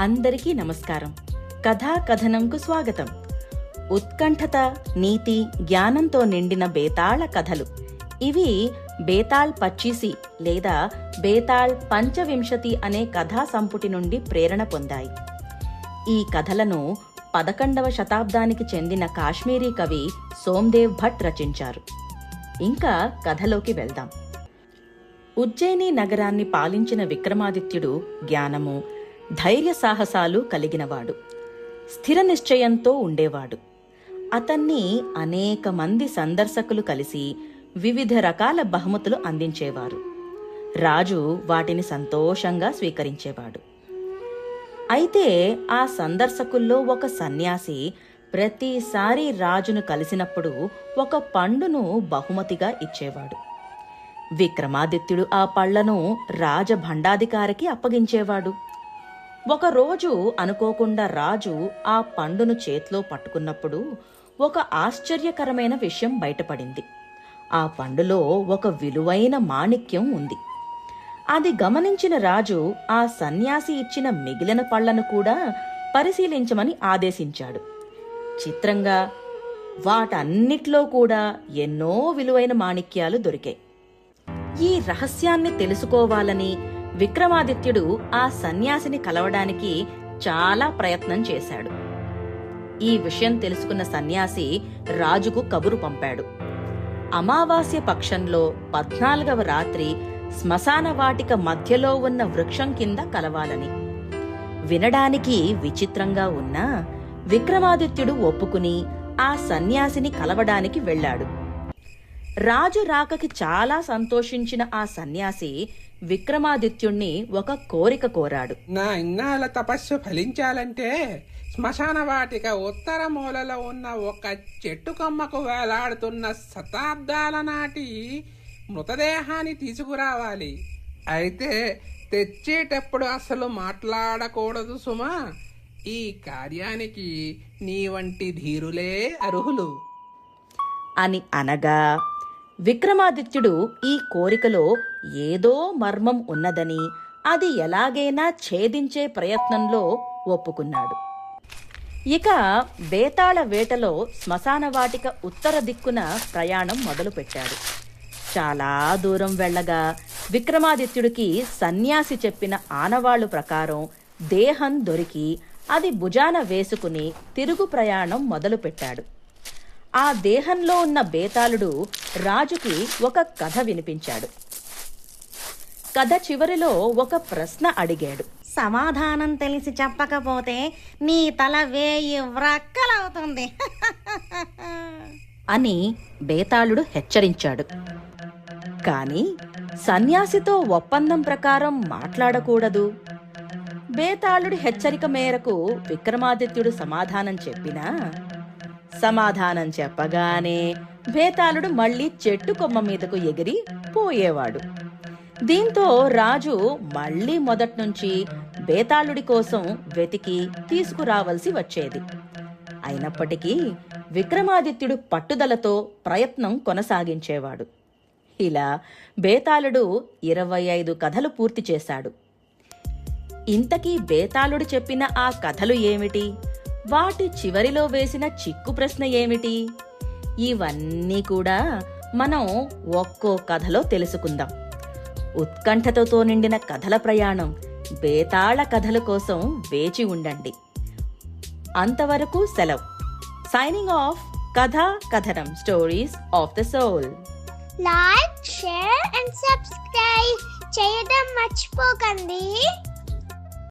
అందరికీ నమస్కారం. కథా కథనంకు స్వాగతం. ఉత్కంఠత, నీతి, జ్ఞానంతో నిండిన బేతాళ కథలు. ఇవి బేతాళ్ 25 లేదా బేతాళ్ పంచవింశతి అనే కథా సంపుటి నుండి ప్రేరణ పొందాయి. ఈ కథలను 11వ శతాబ్దానికి చెందిన కాశ్మీరీ కవి సోమ్దేవ్ భట్ రచించారు. ఇంకా కథలోకి వెళ్దాం. ఉజ్జయిని నగరాన్ని పాలించిన విక్రమాదిత్యుడు జ్ఞానము, ధైర్య సాహసాలు కలిగినవాడు. స్థిర నిశ్చయంతో ఉండేవాడు. అతన్ని అనేక మంది సందర్శకులు కలిసి వివిధ రకాల బహుమతులు అందించేవారు. రాజు వాటిని సంతోషంగా స్వీకరించేవాడు. అయితే ఆ సందర్శకుల్లో ఒక సన్యాసి ప్రతిసారి రాజును కలిసినప్పుడు ఒక పండును బహుమతిగా ఇచ్చేవాడు. విక్రమాదిత్యుడు ఆ పళ్లను రాజభండాధికారికి అప్పగించేవాడు. ఒకరోజు అనుకోకుండా రాజు ఆ పండును చేతిలో పట్టుకున్నప్పుడు ఒక ఆశ్చర్యకరమైన విషయం బయటపడింది. ఆ పండులో ఒక విలువైన మాణిక్యం ఉంది. అది గమనించిన రాజు ఆ సన్యాసి ఇచ్చిన మిగిలిన పళ్లను కూడా పరిశీలించమని ఆదేశించాడు. చిత్రంగా వాటన్నిట్లో కూడా ఎన్నో విలువైన మాణిక్యాలు దొరికాయి. ఈ రహస్యాన్ని తెలుసుకోవాలని విక్రమాదిత్యుడు ఆ సన్యాసిని కలవడానికి చాలా ప్రయత్నం చేశాడు. ఈ విషయం తెలుసుకున్న సన్యాసి రాజుకు కబురు పంపాడు. అమావాస్య పక్షంలో 14వ రాత్రి శ్మశాన వాటిక మధ్యలో ఉన్న వృక్షం కింద కలవాలని. వినడానికి విచిత్రంగా ఉన్నా విక్రమాదిత్యుడు ఒప్పుకుని ఆ సన్యాసిని కలవడానికి వెళ్ళాడు. రాజు రాకకి చాలా సంతోషించిన ఆ సన్యాసి విక్రమాదిత్యుణ్ణి ఒక కోరిక కోరాడు. నా ఇన్నాళ్ళ తపస్సు ఫలించాలంటే శ్మశాన వాటిక ఉత్తర మూలలో ఉన్న ఒక చెట్టు కొమ్మకు వేలాడుతున్న శతాబ్దాల నాటి మృతదేహాన్ని తీసుకురావాలి. అయితే తెచ్చేటప్పుడు అసలు మాట్లాడకూడదు సుమా. ఈ కార్యానికి నీ వంటి ధీరులే అర్హులు అని అనగా విక్రమాదిత్యుడు ఈ కోరికలో ఏదో మర్మం ఉన్నదని, అది ఎలాగైనా ఛేదించే ప్రయత్నంలో ఒప్పుకున్నాడు. ఇక బేతాళ వేటలో శ్మశాన వాటిక ఉత్తర దిక్కున ప్రయాణం మొదలుపెట్టాడు. చాలా దూరం వెళ్ళగా విక్రమాదిత్యుడికి సన్యాసి చెప్పిన ఆనవాళ్లు ప్రకారం దేహం దొరికి అది భుజాన వేసుకుని తిరుగు ప్రయాణం మొదలుపెట్టాడు. ఆ దేహంలో ఉన్న బేతాళుడు రాజుకి ఒక కథ వినిపించాడు. కథ చివరిలో ఒక ప్రశ్న అడిగాడు. సమాధానం తెలిసి చెప్పకపోతే నీ తల 1000 వ్రక్కలవుతుంది అని బేతాళుడు హెచ్చరించాడు. కాని సన్యాసితో ఒప్పందం ప్రకారం మాట్లాడకూడదు. బేతాళుడి హెచ్చరిక మేరకు విక్రమాదిత్యుడు సమాధానం చెప్పగానే బేతాళుడు మళ్లీ చెట్టు కొమ్మ మీదకు ఎగిరి పోయేవాడు. దీంతో రాజు మళ్లీ మొదట్నుంచి బేతాళుడి కోసం వెతికి తీసుకురావలసి వచ్చేది. అయినప్పటికీ విక్రమాదిత్యుడు పట్టుదలతో ప్రయత్నం కొనసాగించేవాడు. ఇలా బేతాళుడు 25 కథలు పూర్తి చేశాడు. ఇంతకీ బేతాళుడు చెప్పిన ఆ కథలు ఏమిటి? వాటి చివరిలో వేసిన చిక్కు ప్రశ్న ఏమిటి? ఇవన్నీ కూడా మనం ఒక్కో కథలో తెలుసుకుందాం. ఉత్కంఠతతో నిండిన కథల ప్రయాణం బేతాళ కథల కోసం వేచి ఉండండి. అంతవరకు సెలవు. Signing off. కథా కథనం, stories of the soul. Like, share and subscribe చేయడం మర్చిపోకండి.